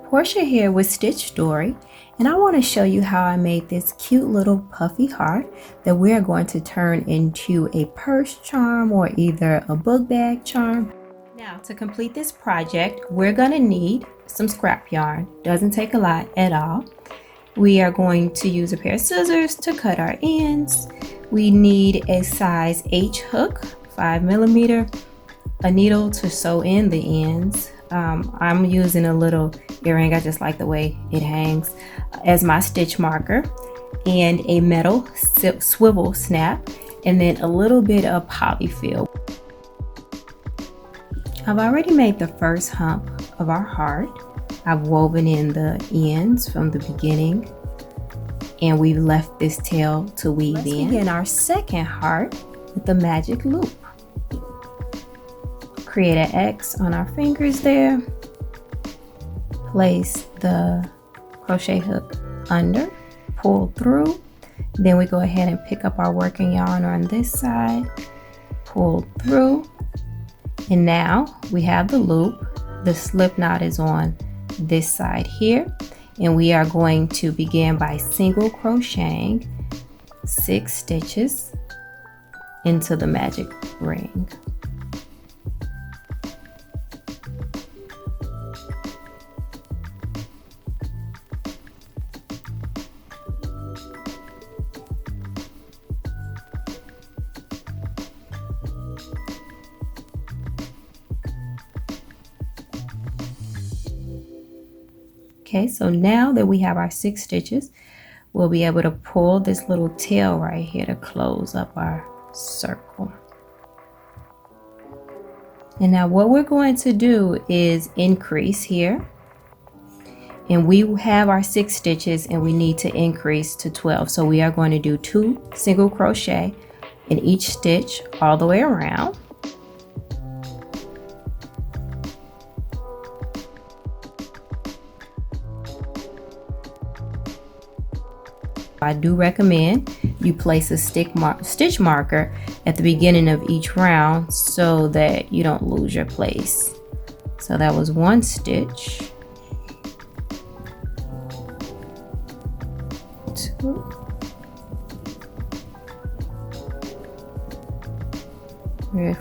Portia here with Stitch Story, and I want to show you how I made this cute little puffy heart that we are going to turn into a purse charm or either a book bag charm. Now, to complete this project, we're going to need some scrap yarn. Doesn't take a lot at all. We are going to use a pair of scissors to cut our ends. We need a size H hook, 5mm, a needle to sew in the ends. I'm using a little earring, I just like the way it hangs, as my stitch marker, and a metal swivel snap, and then a little bit of polyfill. I've already made the first hump of our heart. I've woven in the ends from the beginning, and we've left this tail to weave in. Let's begin our second heart with the magic loop. Create an X on our fingers there. Place the crochet hook under, pull through. Then we go ahead and pick up our working yarn on this side, pull through. And now we have the loop. The slip knot is on this side here. And we are going to begin by single crocheting 6 stitches into the magic ring. Okay, so now that we have our 6 stitches, we'll be able to pull this little tail right here to close up our circle. And now what we're going to do is increase here. And we have our 6 stitches and we need to increase to 12. So we are going to do 2 single crochet in each stitch all the way around. I do recommend you place a stitch marker at the beginning of each round so that you don't lose your place. So that was 1 stitch, 2, 3,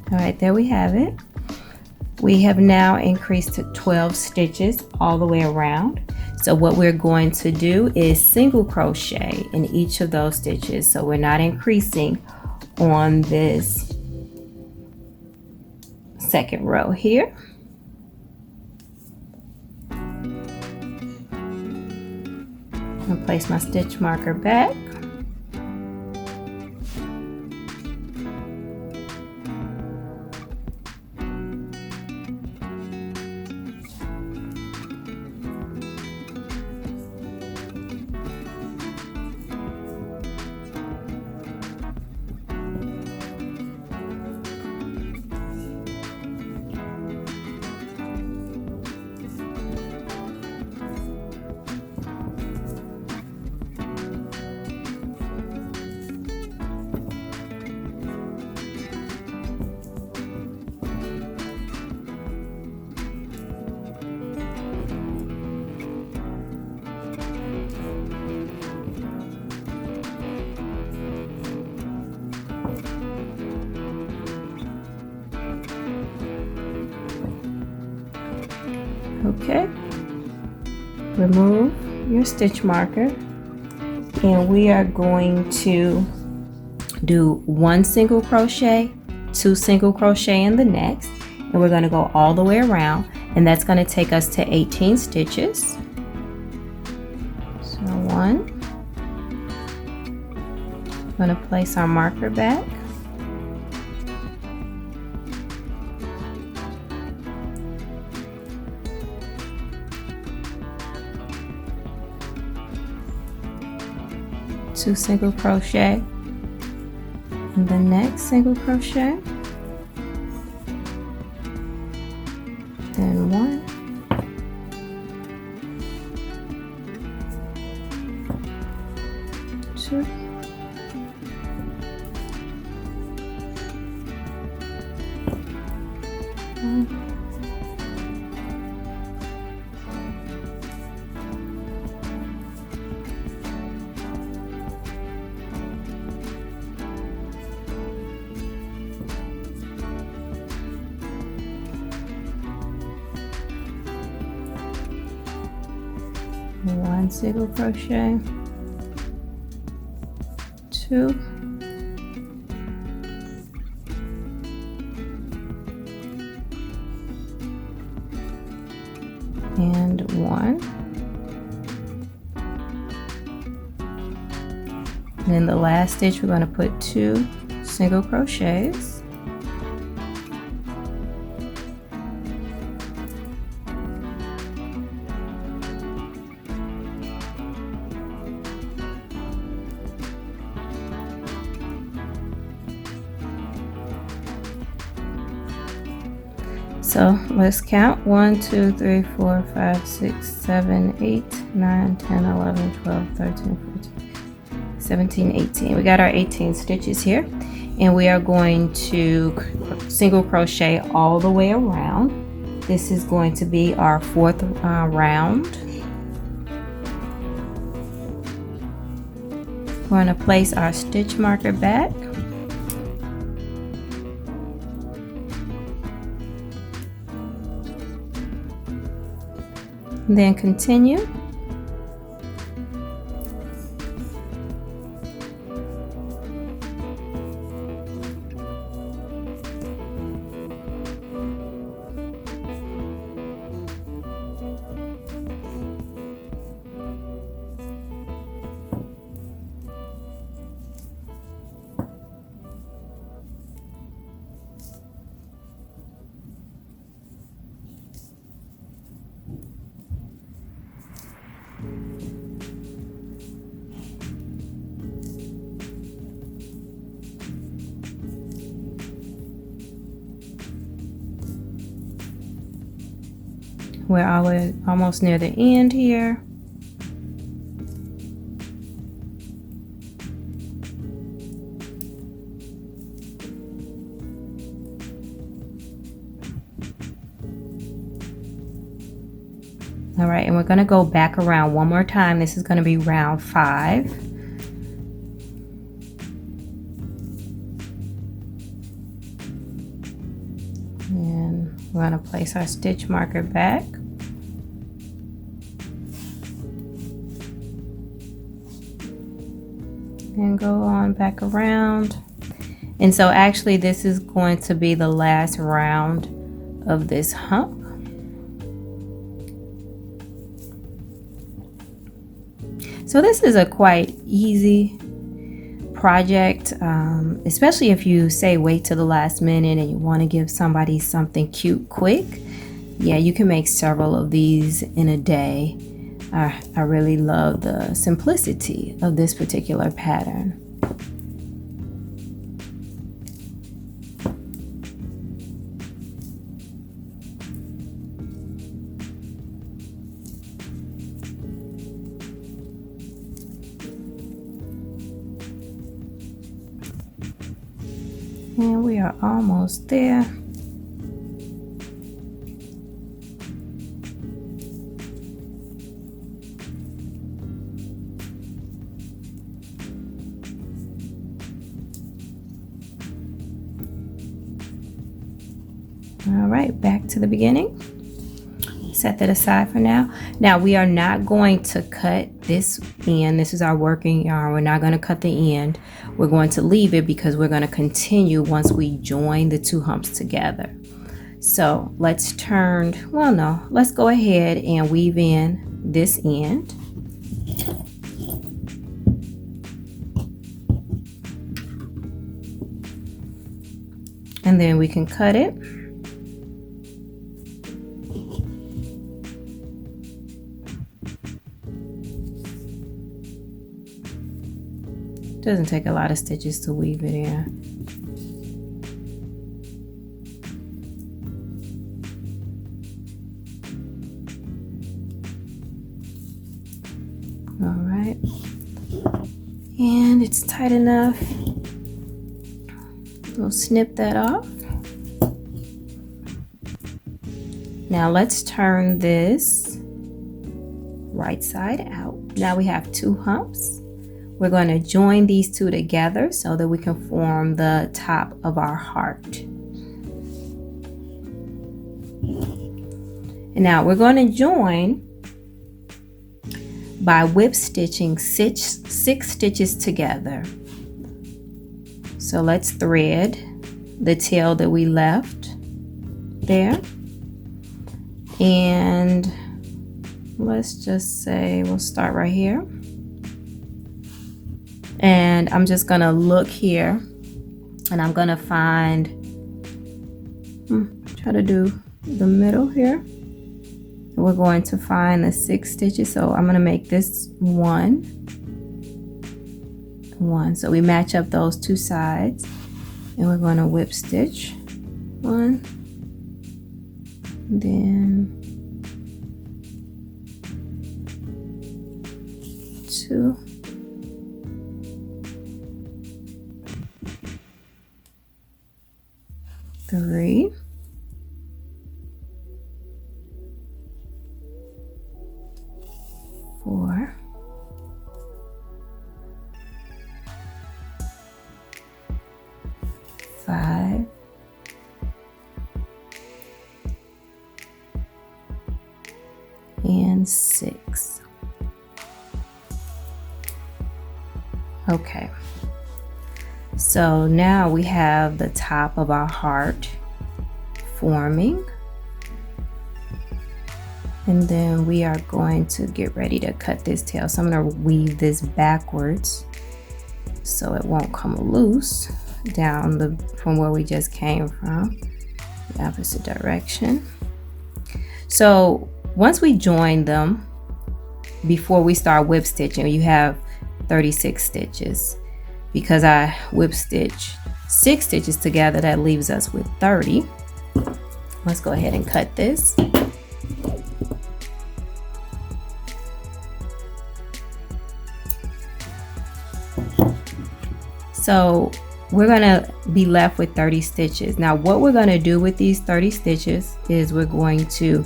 All right, there we have it. We have now increased to 12 stitches all the way around. So what we're going to do is single crochet in each of those stitches. So we're not increasing on this second row here. I'll place my stitch marker back. Okay, remove your stitch marker, and we are going to do 1 single crochet, 2 single crochet in the next, and we're going to go all the way around, and that's going to take us to 18 stitches. So 1, I'm going to place our marker back. Two single crochet in the next single crochet, then one, two, one, one single crochet, two, and one. And in the last stitch we're going to put two single crochets. So let's count 1, 2, 3, 4, 5, 6, 7, 8, 9, 10, 11, 12, 13, 14, 17, 18. We got our 18 stitches here, and we are going to single crochet all the way around. This is going to be our fourth round. We're going to place our stitch marker back. Then continue. We're almost near the end here. All right, and we're going to go back around one more time. This is going to be round 5. And we're going to place our stitch marker back. And go on back around. And so actually this is going to be the last round of this hump. So this is a quite easy project, especially if you say wait till the last minute and you want to give somebody something cute quick. Yeah, you can make several of these in a day. I really love the simplicity of this particular pattern. And we are almost there. All right, back to the beginning. Set that aside for now. Now we are not going to cut this end. This is our working yarn. We're not going to cut the end. We're going to leave it because we're going to continue once we join the two humps together. So let's let's go ahead and weave in this end. and then we can cut it. Doesn't take a lot of stitches to weave it in. All right, and it's tight enough. We'll snip that off. Now let's turn this right side out. Now we have 2 humps. We're going to join these 2 together so that we can form the top of our heart. And now we're going to join by whip stitching 6 stitches together. So let's thread the tail that we left there, and let's just say we'll start right here, and I'm just gonna look here and I'm gonna find try to do the middle here. We're going to find the 6 stitches, so I'm gonna make this 1, so we match up those 2 sides, and we're going to whip stitch 1, then 2, 3, 4, 5, 6. Okay, so now we have the top of our heart forming, and then we are going to get ready to cut this tail. So I'm going to weave this backwards so it won't come loose down from where we just came from, the opposite direction. So once we join them, before we start whip stitching, you have 36 stitches. Because I whip stitch 6 stitches together, that leaves us with 30. Let's go ahead and cut this. So we're gonna be left with 30 stitches. Now what we're gonna do with these 30 stitches is we're going to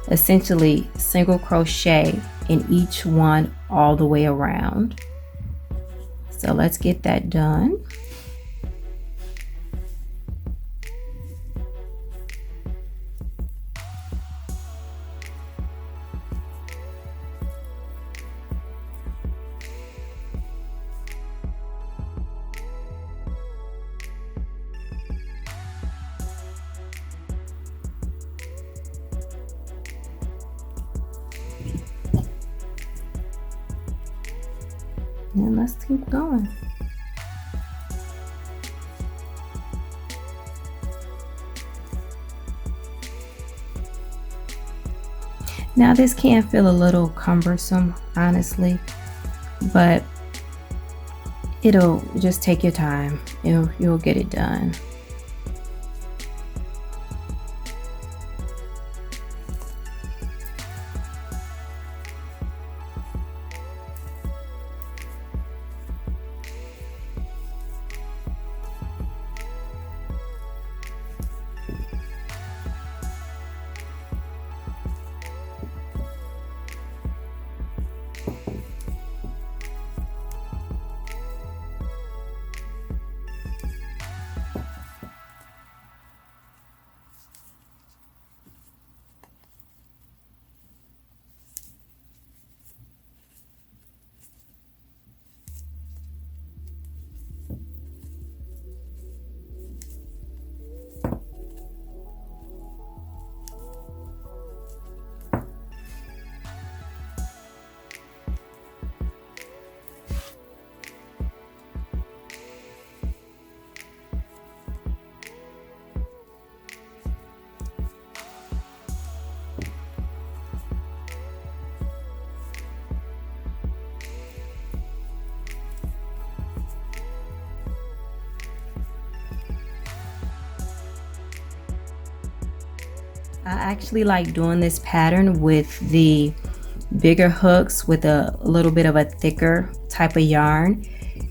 essentially single crochet in each one all the way around. So let's get that done. And let's keep going. Now this can feel a little cumbersome, honestly, but it'll just take your time. You'll get it done. I actually like doing this pattern with the bigger hooks with a little bit of a thicker type of yarn.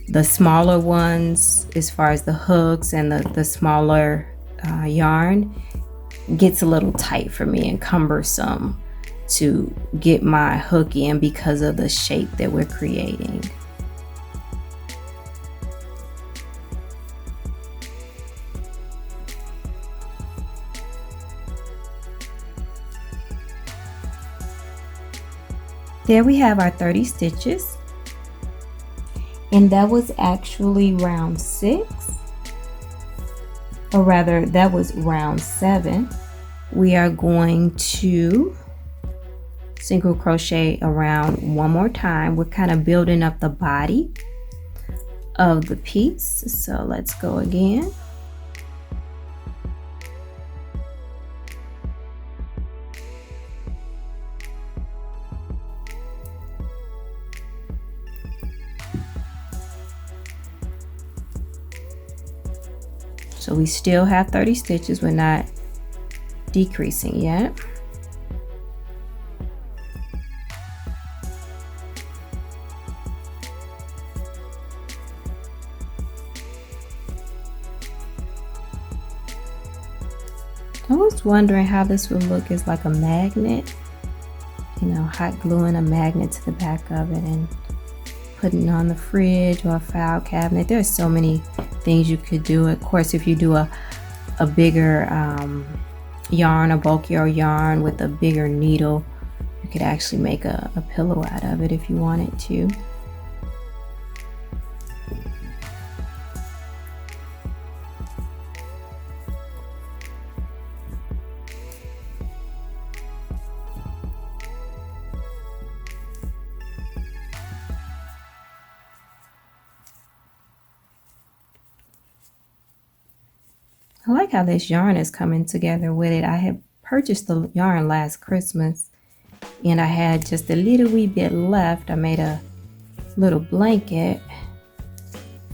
The smaller ones, as far as the hooks and the smaller yarn, gets a little tight for me and cumbersome to get my hook in because of the shape that we're creating. There we have our 30 stitches, and that was actually round 6, or rather that was round 7. We are going to single crochet around one more time. We're kind of building up the body of the piece, so let's go again. So we still have 30 stitches, we're not decreasing yet. I was wondering how this would look as like a magnet, you know, hot gluing a magnet to the back of it and putting it on the fridge or a file cabinet. There's so many things you could do. Of course, if you do a bigger yarn, a bulkier yarn with a bigger needle, you could actually make a pillow out of it if you wanted to. I like how this yarn is coming together with it. I had purchased the yarn last Christmas and I had just a little wee bit left. I made a little blanket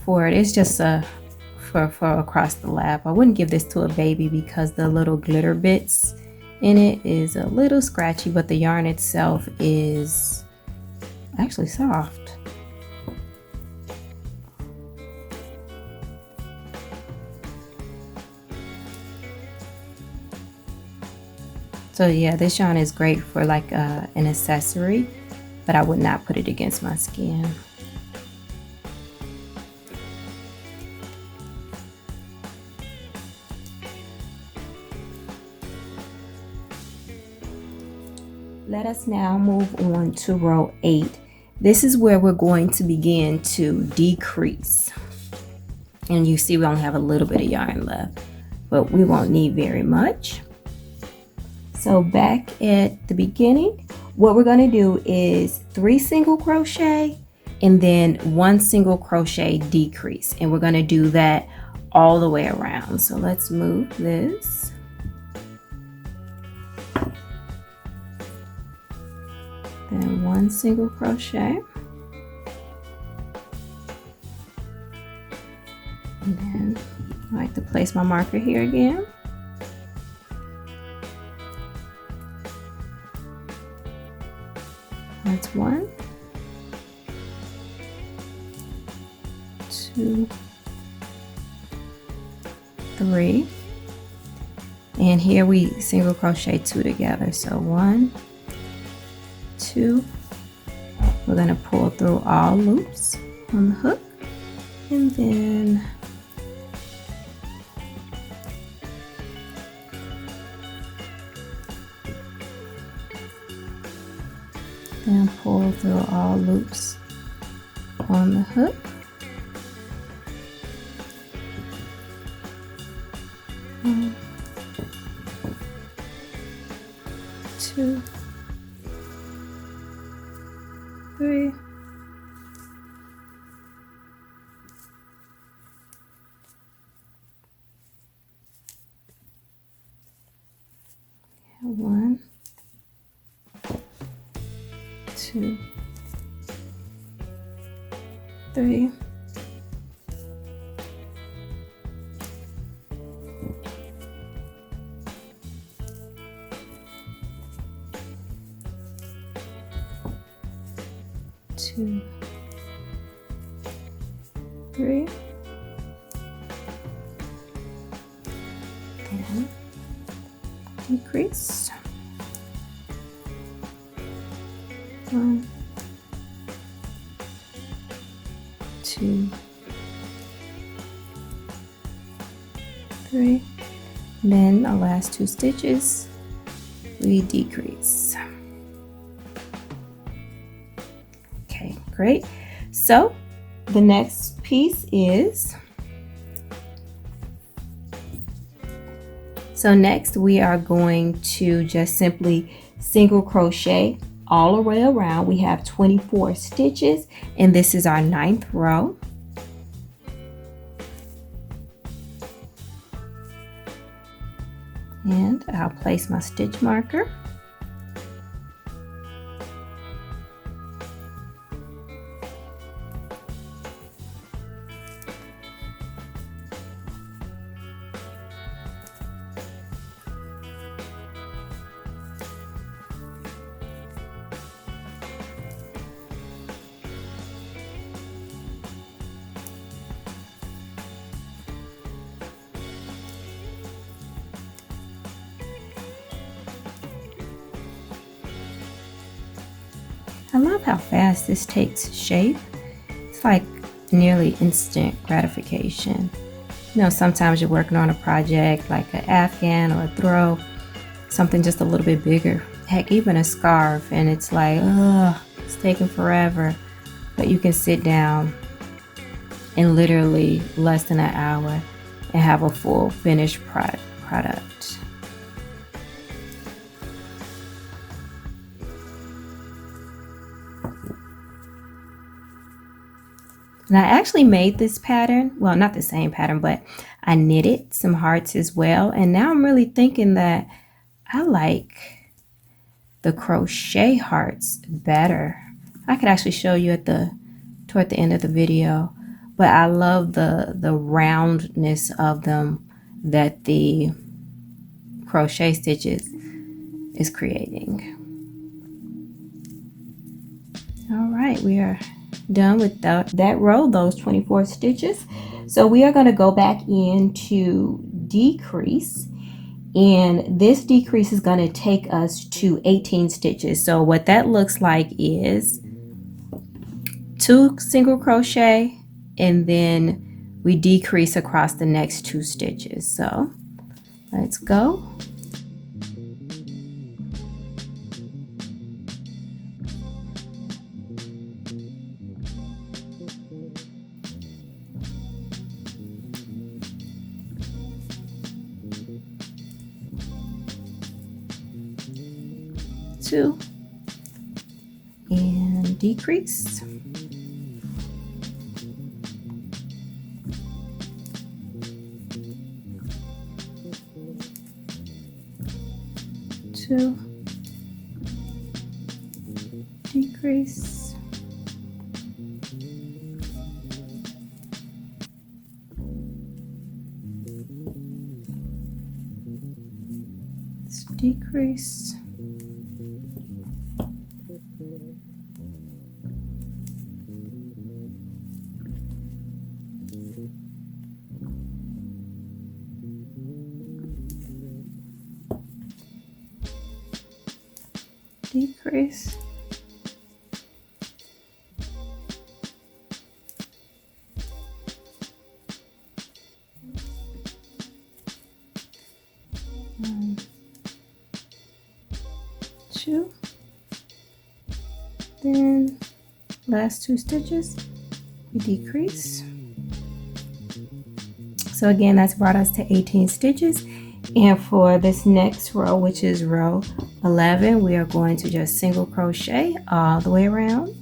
for it. It's just for across the lap. I wouldn't give this to a baby because the little glitter bits in it is a little scratchy, but the yarn itself is actually soft. So yeah, this yarn is great for like an accessory, but I would not put it against my skin. Let us now move on to row 8. This is where we're going to begin to decrease. And you see we only have a little bit of yarn left, but we won't need very much. So back at the beginning, what we're going to do is 3 single crochet and then 1 single crochet decrease. And we're going to do that all the way around. So let's move this. Then 1 single crochet. And then I like to place my marker here again. That's 1, 2, 3, and here we single crochet 2 together. So 1, 2, we're going to pull through all loops on the hook, and then pull through all loops on the hook. One, 2, 3. One, 2, 3. 3, and decrease. 1, 2, 3. Then the last 2 stitches we decrease. Okay, great. So the next piece is, next we are going to just simply single crochet all the way around. We have 24 stitches and this is our 9th row. And I'll place my stitch marker. I love how fast this takes shape. It's like nearly instant gratification. You know, sometimes you're working on a project like an afghan or a throw, something just a little bit bigger. Heck, even a scarf, and it's like, ugh, it's taking forever. But you can sit down in literally less than an hour and have a full finished product. And I actually made this pattern, well, not the same pattern, but I knitted some hearts as well. And now I'm really thinking that I like the crochet hearts better. I could actually show you toward the end of the video, but I love the roundness of them that the crochet stitches is creating. All right, we are done with that row, those 24 stitches. So we are going to go back into decrease, and this decrease is going to take us to 18 stitches. So what that looks like is 2 single crochet, and then we decrease across the next 2 stitches. So let's go. Two and decrease. Two, decrease. Let's decrease. Decrease. One, two. Then last 2 stitches, we decrease. So again, that's brought us to 18 stitches. And for this next row, which is row 11, we are going to just single crochet all the way around.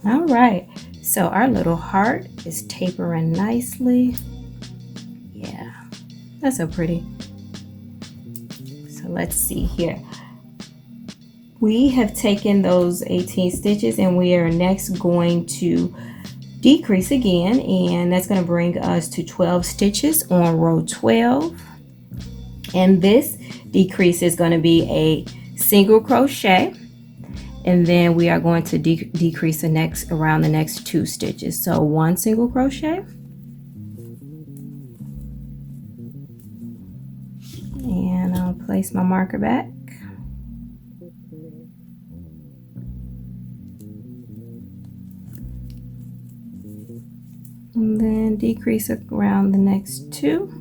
All right, so our little heart is tapering nicely. Yeah, that's so pretty. So let's see here. We have taken those 18 stitches and we are next going to decrease again, and that's going to bring us to 12 stitches on row 12. And this decrease is going to be a single crochet, and then we are going to decrease around the next 2 stitches. So 1 single crochet, and I'll place my marker back. And then decrease around the next 2.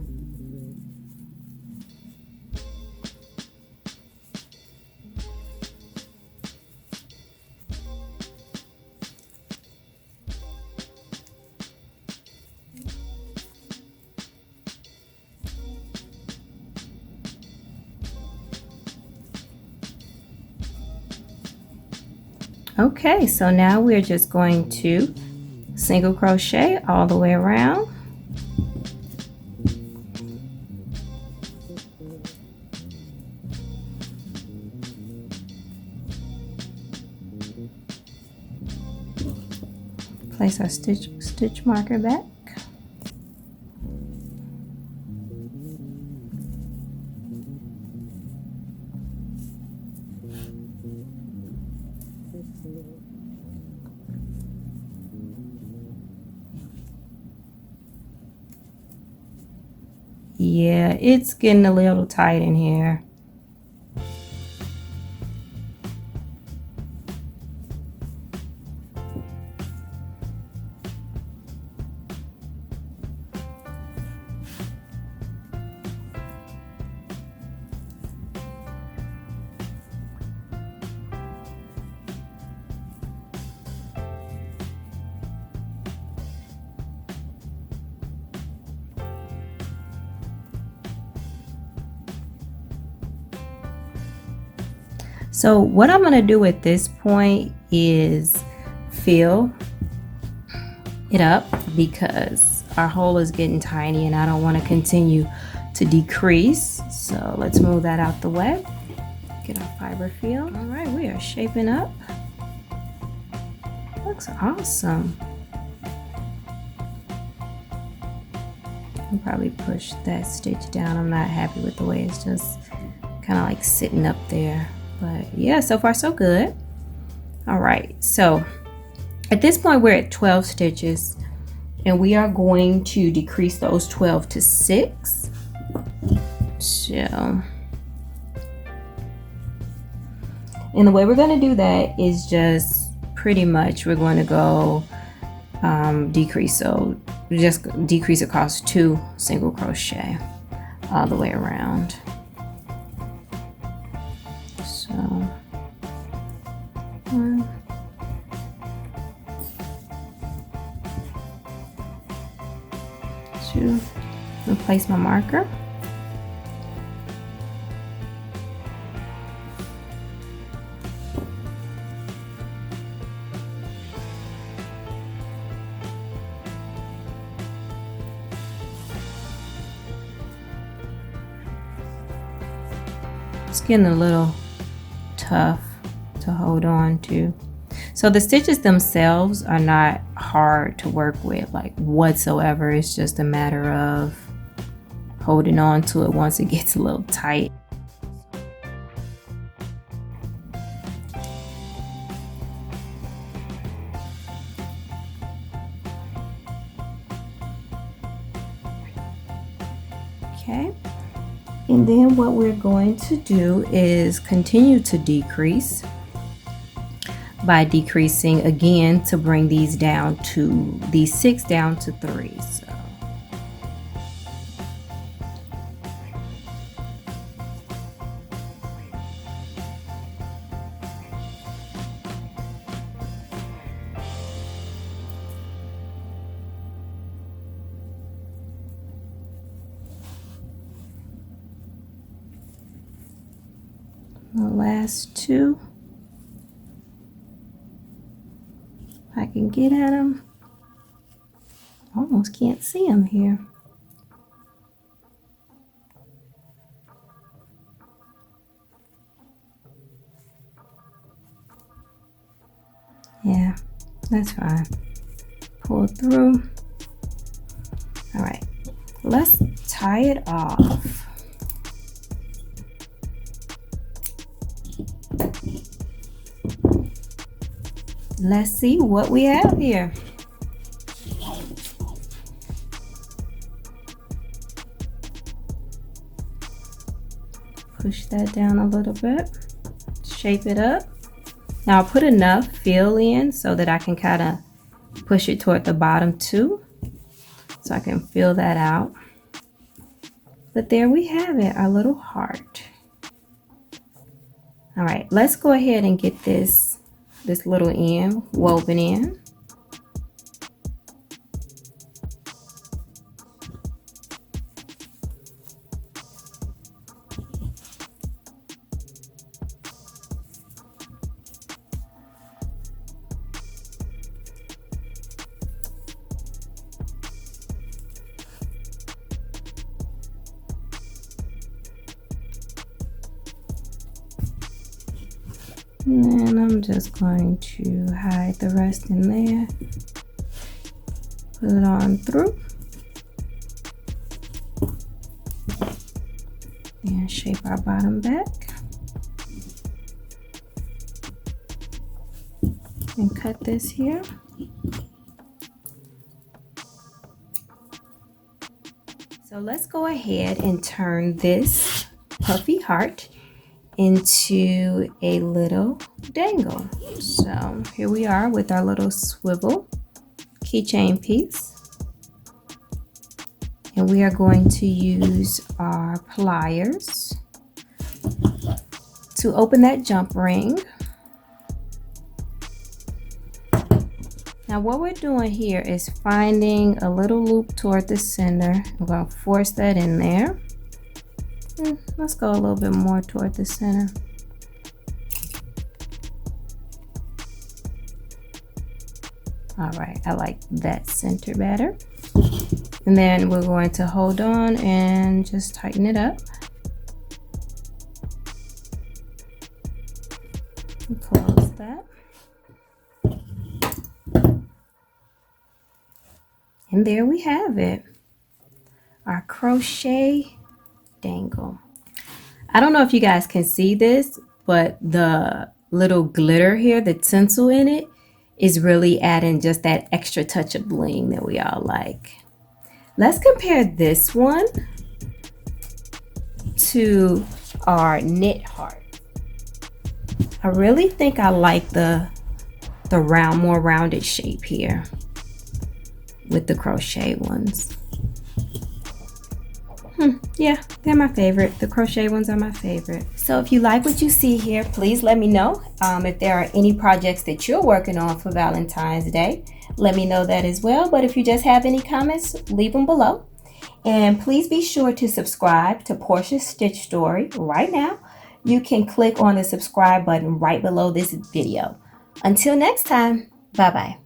Okay, so now we're just going to single crochet all the way around. Place our stitch marker back. Yeah, it's getting a little tight in here. So what I'm going to do at this point is fill it up because our hole is getting tiny and I don't want to continue to decrease. So let's move that out the way. Get our fiber fill. All right, we are shaping up. Looks awesome. I'll probably push that stitch down. I'm not happy with the way it's just kind of like sitting up there. But yeah, so far so good. All right, so at this point we're at 12 stitches and we are going to decrease those 12 to 6. So, and the way we're going to do that is just pretty much we're going to go decrease. So just decrease across 2 single crochet all the way around. So 1, 2, I'll place my marker. It's getting a little tough to hold on to. So the stitches themselves are not hard to work with, like whatsoever. It's just a matter of holding on to it once it gets a little tight. Okay. And then what we're going to do is continue to decrease by decreasing again to bring these down to these 6 down to 3. So the last 2, I can get at them. Almost can't see them here. Yeah, that's fine. Pull through. All right, let's tie it off. Let's see what we have here. Push that down a little bit, shape it up. Now I'll put enough fill in so that I can kind of push it toward the bottom too, so I can fill that out. But there we have it, our little heart. All right, let's go ahead and get this little end woven in. And then I'm just going to hide the rest in there. Put it on through. And shape our bottom back. And cut this here. So let's go ahead and turn this puffy heart into a little dangle. So here we are with our little swivel keychain piece. And we are going to use our pliers to open that jump ring. Now what we're doing here is finding a little loop toward the center. I'm going to force that in there. Let's go a little bit more toward the center. All right, I like that center better. And then we're going to hold on and just tighten it up. And close that. And there we have it, our crochet dangle. I don't know if you guys can see this, but the little glitter here, the tinsel in it, is really adding just that extra touch of bling that we all like. Let's compare this one to our knit heart. I really think I like the more rounded shape here with the crochet ones. Yeah, they're my favorite. The crochet ones are my favorite. So if you like what you see here, please let me know. If there are any projects that you're working on for Valentine's Day, let me know that as well. But if you just have any comments, leave them below. And please be sure to subscribe to Porcha's Stitch Story right now. You can click on the subscribe button right below this video. Until next time, bye-bye.